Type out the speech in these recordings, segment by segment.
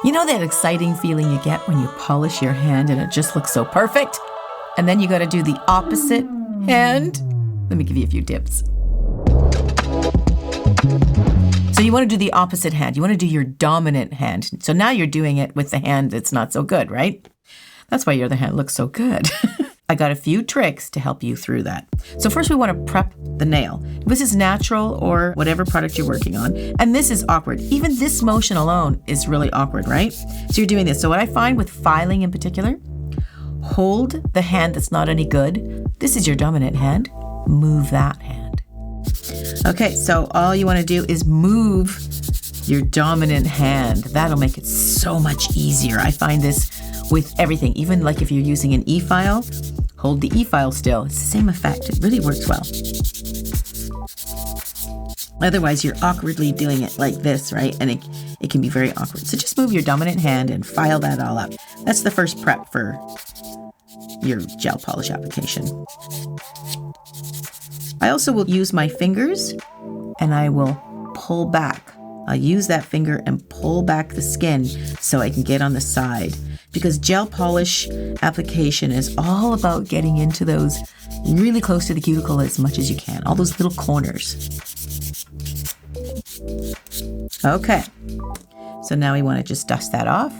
You know that exciting feeling you get when you polish your hand and it just looks so perfect? And then you got to do the opposite hand. Let me give you a few tips. So you want to do the opposite hand. You want to do your dominant hand. So now you're doing it with the hand that's not so good, right? That's why your other hand looks so good. I got a few tricks to help you through that. So first we want to prep the nail. This is natural or whatever product you're working on. And this is awkward. Even this motion alone is really awkward, right? So you're doing this. So what I find with filing in particular, hold the hand that's not any good. This is your dominant hand. Move that hand. Okay, so all you want to do is move your dominant hand. That'll make it so much easier. I find this with everything, even like if you're using an e-file, hold the e-file still. It's the same effect. It really works well. Otherwise, you're awkwardly doing it like this, right? And it can be very awkward. So just move your dominant hand and file that all up. That's the first prep for your gel polish application. I also will use my fingers and I will pull back. I'll use that finger and pull back the skin so I can get on the side. Because gel polish application is all about getting into those really close to the cuticle as much as you can, all those little corners. Okay, so now we want to just dust that off.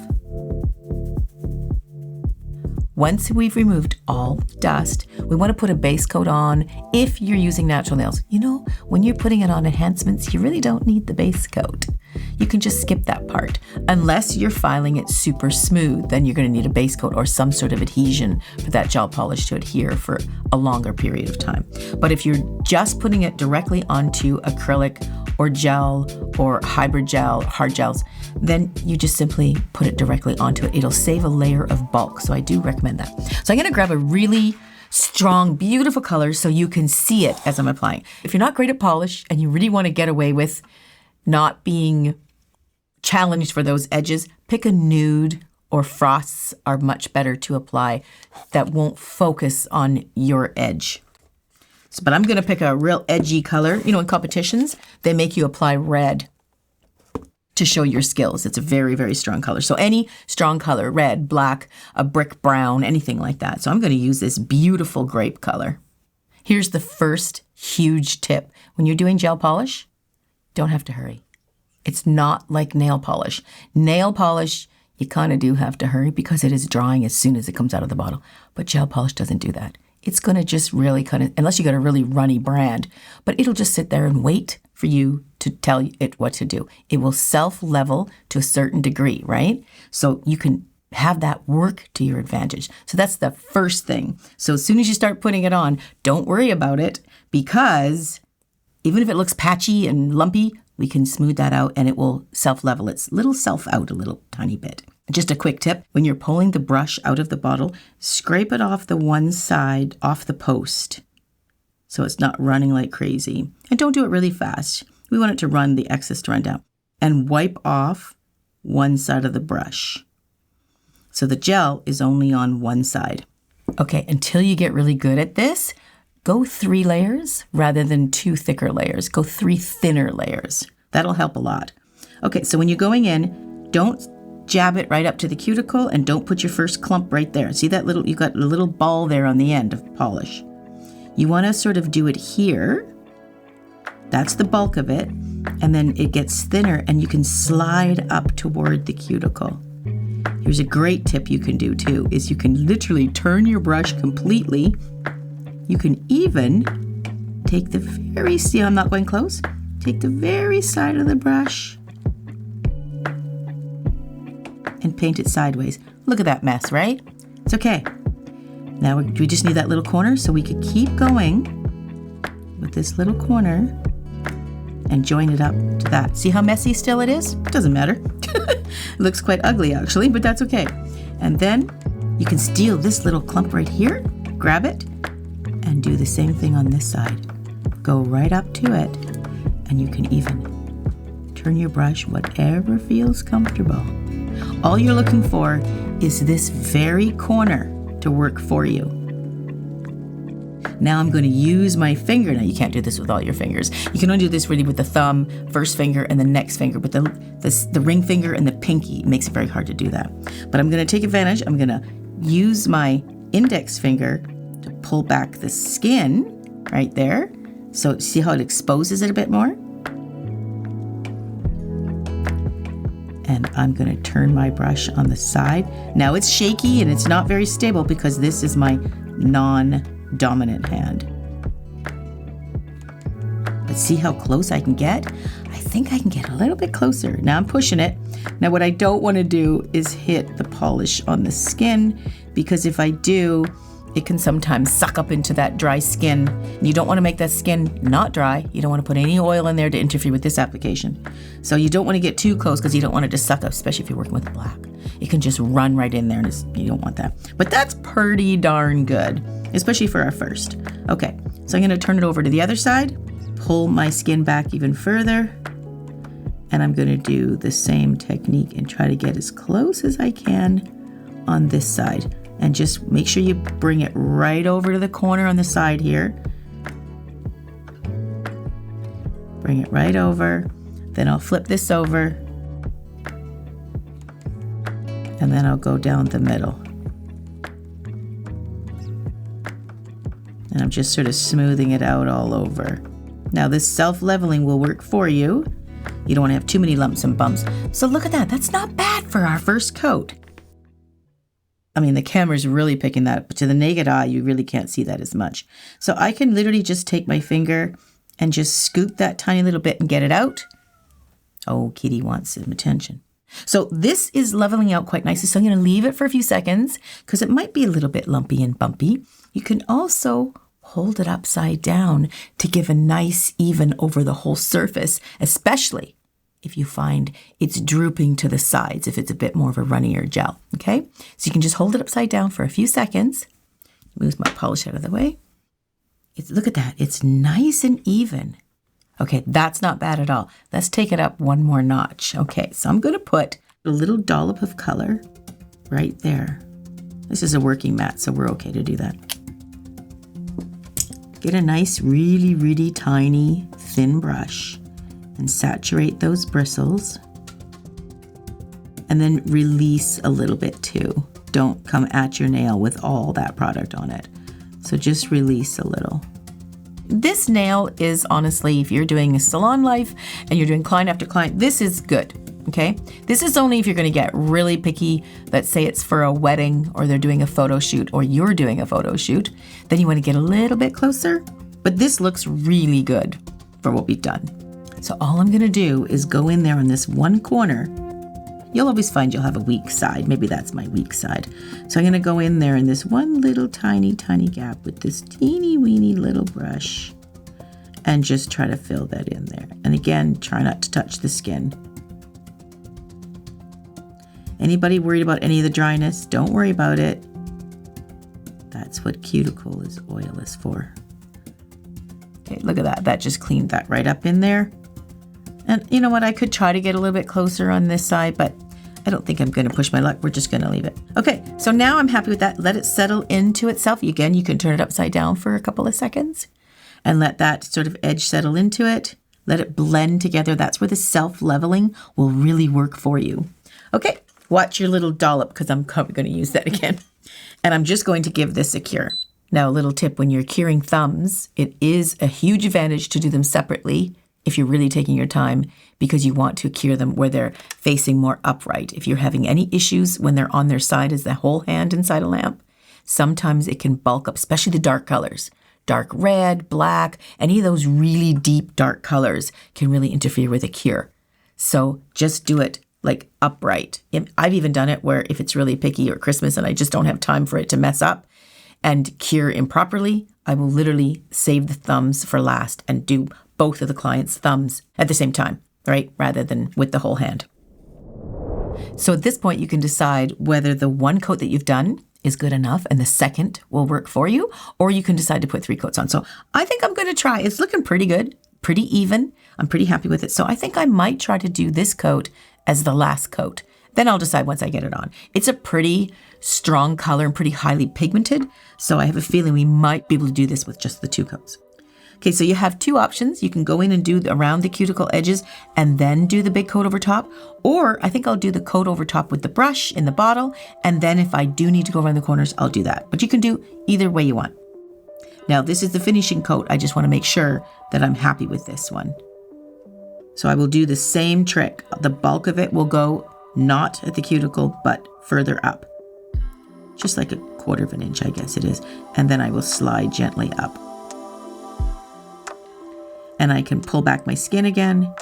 Once we've removed all dust, we want to put a base coat on if you're using natural nails. You know, when you're putting it on enhancements, you really don't need the base coat. You can just skip that part. Unless you're filing it super smooth, then you're going to need a base coat or some sort of adhesion for that gel polish to adhere for a longer period of time. But if you're just putting it directly onto acrylic or gel or hybrid gel, hard gels, then you just simply put it directly onto it. It'll save a layer of bulk, so I do recommend that. So I'm gonna grab a really strong, beautiful color so you can see it as I'm applying. If you're not great at polish and you really wanna get away with not being challenged for those edges, pick a nude or frosts are much better to apply that won't focus on your edge. But I'm going to pick a real edgy color. You know, in competitions, they make you apply red to show your skills. It's a very, very strong color. So any strong color, red, black, a brick brown, anything like that. So I'm going to use this beautiful grape color. Here's the first huge tip. When you're doing gel polish, don't have to hurry. It's not like nail polish. Nail polish, you kind of do have to hurry because it is drying as soon as it comes out of the bottle. But gel polish doesn't do that. It's going to just really kind of, unless you got a really runny brand, but it'll just sit there and wait for you to tell it what to do. It will self-level to a certain degree, right? So you can have that work to your advantage. So that's the first thing. So as soon as you start putting it on, don't worry about it because even if it looks patchy and lumpy, we can smooth that out and it will self-level its little self out a little tiny bit. Just a quick tip, when you're pulling the brush out of the bottle, scrape it off the one side, off the post, so it's not running like crazy. And don't do it really fast. We want it to run, the excess to run down. And wipe off one side of the brush. So the gel is only on one side. Okay, until you get really good at this, go 3 layers rather than 2 thicker layers. Go 3 thinner layers. That'll help a lot. Okay, so when you're going in, don't jab it right up to the cuticle and don't put your first clump right there. See that little, you got a little ball there on the end of polish. You want to sort of do it here. That's the bulk of it. And then it gets thinner and you can slide up toward the cuticle. Here's a great tip you can do too, is you can literally turn your brush completely. You can even take the very, see I'm not going close? Take the very side of the brush and paint it sideways. Look at that mess, right? It's okay. Now we just need that little corner so we could keep going with this little corner and join it up to that. See how messy still it is? Doesn't matter. It looks quite ugly actually, but that's okay. And then you can steal this little clump right here, grab it, and do the same thing on this side. Go right up to it, and you can even turn your brush whatever feels comfortable. All you're looking for is this very corner to work for you. Now I'm going to use my finger. Now you can't do this with all your fingers. You can only do this really with the thumb, first finger, and the next finger. But the ring finger and the pinky makes it very hard to do that. But I'm going to take advantage. I'm going to use my index finger to pull back the skin right there. So see how it exposes it a bit more? And I'm going to turn my brush on the side. Now it's shaky and it's not very stable because this is my non-dominant hand. But see how close I can get? I think I can get a little bit closer. Now I'm pushing it. Now what I don't want to do is hit the polish on the skin, because if I do, it can sometimes suck up into that dry skin. And you don't want to make that skin not dry. You don't want to put any oil in there to interfere with this application. So you don't want to get too close because you don't want it to suck up, especially if you're working with black. It can just run right in there and you don't want that. But that's pretty darn good, especially for our first. Okay, so I'm going to turn it over to the other side, pull my skin back even further, and I'm going to do the same technique and try to get as close as I can on this side. And just make sure you bring it right over to the corner on the side here. Bring it right over. Then I'll flip this over. And then I'll go down the middle. And I'm just sort of smoothing it out all over. Now this self-leveling will work for you. You don't want to have too many lumps and bumps. So look at that. That's not bad for our first coat. I mean, the camera's really picking that up, but to the naked eye, you really can't see that as much. So I can literally just take my finger and just scoop that tiny little bit and get it out. Oh, Kitty wants some attention. So this is leveling out quite nicely. So I'm going to leave it for a few seconds because it might be a little bit lumpy and bumpy. You can also hold it upside down to give a nice even over the whole surface, especially if you find it's drooping to the sides, if it's a bit more of a runnier gel, okay? So you can just hold it upside down for a few seconds. Move my polish out of the way. Look at that, it's nice and even. Okay, that's not bad at all. Let's take it up one more notch. Okay, so I'm gonna put a little dollop of color right there. This is a working mat, so we're okay to do that. Get a nice, really, really tiny, thin brush and saturate those bristles, and then release a little bit too. Don't come at your nail with all that product on it. So just release a little. This nail is honestly, if you're doing a salon life and you're doing client after client, this is good, okay? This is only if you're gonna get really picky, let's say it's for a wedding or they're doing a photo shoot or you're doing a photo shoot, then you wanna get a little bit closer, but this looks really good for what we've done. So all I'm gonna do is go in there on this one corner. You'll always find you'll have a weak side. Maybe that's my weak side. So I'm gonna go in there in this one little tiny gap with this teeny weeny little brush and just try to fill that in there. And again, try not to touch the skin. Anybody worried about any of the dryness? Don't worry about it. That's what cuticle oil is for. Okay, look at that. That just cleaned that right up in there. And you know what, I could try to get a little bit closer on this side, but I don't think I'm gonna push my luck. We're just gonna leave it. Okay, so now I'm happy with that. Let it settle into itself. Again, you can turn it upside down for a couple of seconds and let that sort of edge settle into it. Let it blend together. That's where the self-leveling will really work for you. Okay, watch your little dollop because I'm probably gonna use that again. And I'm just going to give this a cure. Now, a little tip, when you're curing thumbs, it is a huge advantage to do them separately if you're really taking your time, because you want to cure them where they're facing more upright. If you're having any issues when they're on their side as the whole hand inside a lamp, sometimes it can bulk up, especially the dark colors. Dark red, black, any of those really deep dark colors can really interfere with a cure. So just do it like upright. I've even done it where if it's really picky or Christmas and I just don't have time for it to mess up and cure improperly, I will literally save the thumbs for last and do both of the client's thumbs at the same time, right? Rather than with the whole hand. So at this point, you can decide whether the one coat that you've done is good enough and the second will work for you, or you can decide to put 3 coats on. So I think I'm going to try. It's looking pretty good, pretty even. I'm pretty happy with it. So I think I might try to do this coat as the last coat. Then I'll decide once I get it on. It's a pretty strong color and pretty highly pigmented, so I have a feeling we might be able to do this with just the 2 coats. Okay, so you have 2 options. You can go in and do around the cuticle edges and then do the big coat over top, or I think I'll do the coat over top with the brush in the bottle, and then if I do need to go around the corners, I'll do that. But you can do either way you want. Now, this is the finishing coat. I just want to make sure that I'm happy with this one. So I will do the same trick. The bulk of it will go not at the cuticle, but further up. Just like a 1/4 of an inch, I guess it is. And then I will slide gently up. And I can pull back my skin again,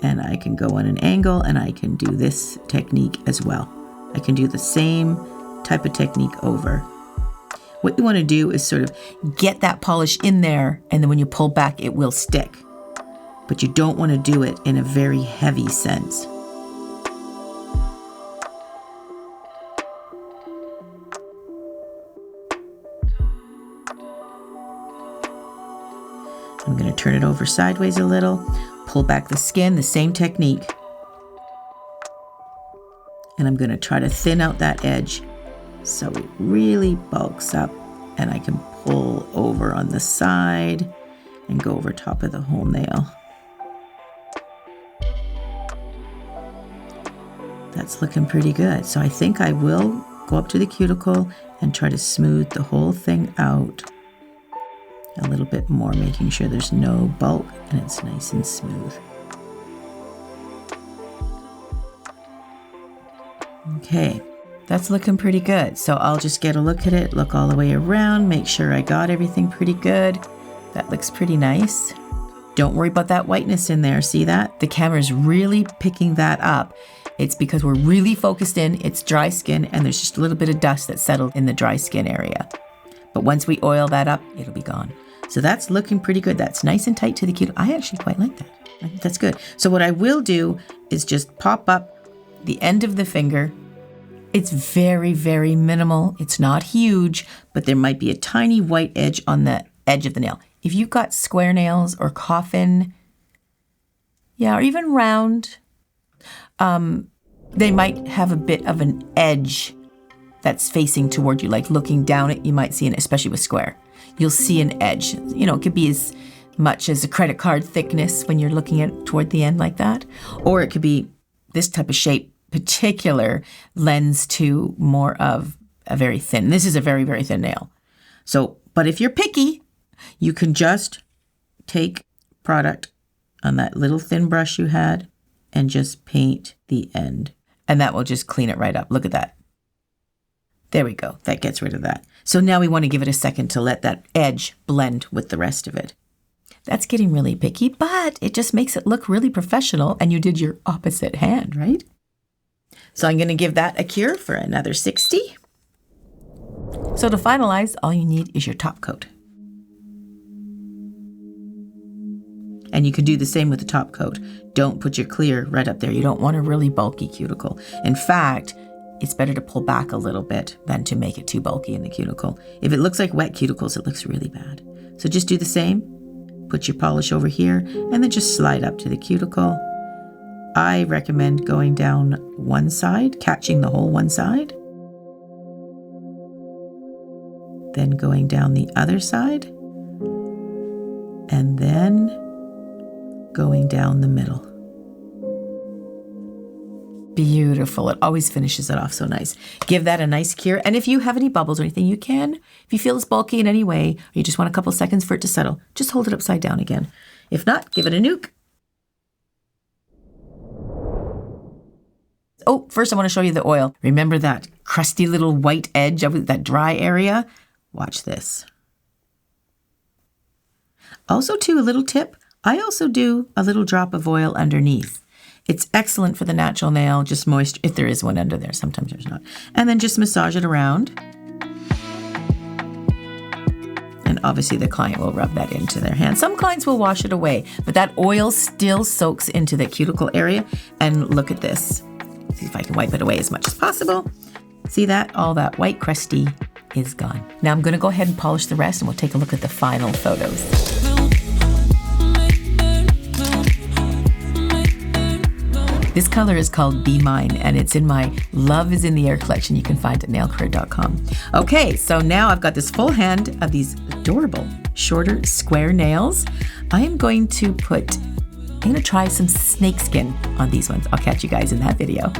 and I can go on an angle, and I can do this technique as well. I can do the same type of technique over. What you want to do is sort of get that polish in there, and then when you pull back, it will stick. But you don't want to do it in a very heavy sense. I'm going to turn it over sideways a little, pull back the skin, the same technique. And I'm going to try to thin out that edge so it really bulks up, and I can pull over on the side and go over top of the whole nail. That's looking pretty good. So I think I will go up to the cuticle and try to smooth the whole thing out a little bit more, making sure there's no bulk and it's nice and smooth. Okay, that's looking pretty good. So I'll just get a look at it, look all the way around, make sure I got everything pretty good. That looks pretty nice. Don't worry about that whiteness in there. See that? The camera's really picking that up. It's because we're really focused in, it's dry skin, and there's just a little bit of dust that settled in the dry skin area. But once we oil that up, it'll be gone. So that's looking pretty good. That's nice and tight to the cuticle. I actually quite like that. I think that's good. So what I will do is just pop up the end of the finger. It's very, very minimal. It's not huge, but there might be a tiny white edge on the edge of the nail. If you've got square nails or coffin, or even round, they might have a bit of an edge that's facing toward you, like looking down it, you might see, especially with square, you'll see an edge. You know, it could be as much as a credit card thickness when you're looking at it toward the end like that. Or it could be this type of shape, particular lends to more of a very thin. This is a very, very thin nail. So, but if you're picky, you can just take product on that little thin brush you had and just paint the end. And that will just clean it right up. Look at that. There we go. That gets rid of that. So now we want to give it a second to let that edge blend with the rest of it. That's getting really picky, but it just makes it look really professional, and you did your opposite hand, right? So I'm going to give that a cure for another 60. So to finalize, all you need is your top coat. And you can do the same with the top coat. Don't put your clear right up there. You don't want a really bulky cuticle. In fact, it's better to pull back a little bit than to make it too bulky in the cuticle. If it looks like wet cuticles, it looks really bad. So just do the same. Put your polish over here and then just slide up to the cuticle. I recommend going down one side, catching the whole one side. Then going down the other side. And then going down the middle. Beautiful. It always finishes it off so nice. Give that a nice cure. And if you have any bubbles or anything, you can. If you feel it's bulky in any way, or you just want a couple seconds for it to settle, just hold it upside down again. If not, give it a nuke. Oh, first I want to show you the oil. Remember that crusty little white edge of that dry area? Watch this. Also, too, a little tip. I also do a little drop of oil underneath. It's excellent for the natural nail, just moist, if there is one under there. Sometimes there's not. And then just massage it around. And obviously the client will rub that into their hand. Some clients will wash it away, but that oil still soaks into the cuticle area. And look at this. See if I can wipe it away as much as possible. See that? All that white crusty is gone. Now I'm going to go ahead and polish the rest, and we'll take a look at the final photos. This color is called Be Mine, and it's in my Love is in the Air collection you can find at nailcareer.com. Okay, so now I've got this full hand of these adorable, shorter, square nails. I'm going to try some snakeskin on these ones. I'll catch you guys in that video.